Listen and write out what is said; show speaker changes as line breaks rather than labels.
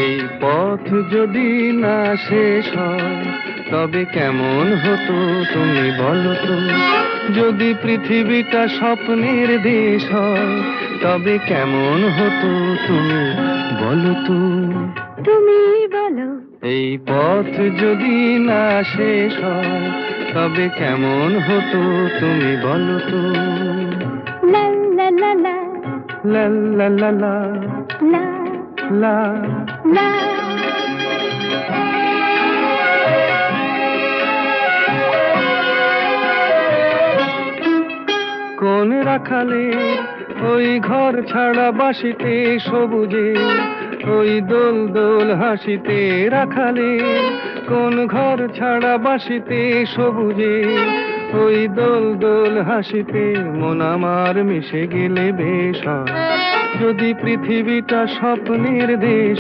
এই পথ যদি না শেষ হয় তবে কেমন হতো তুমি বলো তো। যদি পৃথিবীটা স্বপ্নের দেশ হয় তবে কেমন হতো তুমি বলো তো।
তুমি বলো।
এই পথ যদি না শেষ হয় তবে কেমন হতো তুমি বলো তো।
লা লা লা লা
লা লা লা লা
লা
লা।
লা।
কোন রাখালে ওই ঘর ছাড়া বাসিতে সবুজে, ওই দোল দোল হাসিতে রাখালে। কোন ঘর ছাড়া বাসিতে সবুজে, ওই দোল দোল হাসিতে মন আমার মিশে গেলে বেশ হয়। যদি পৃথিবীটা স্বপ্নের দেশ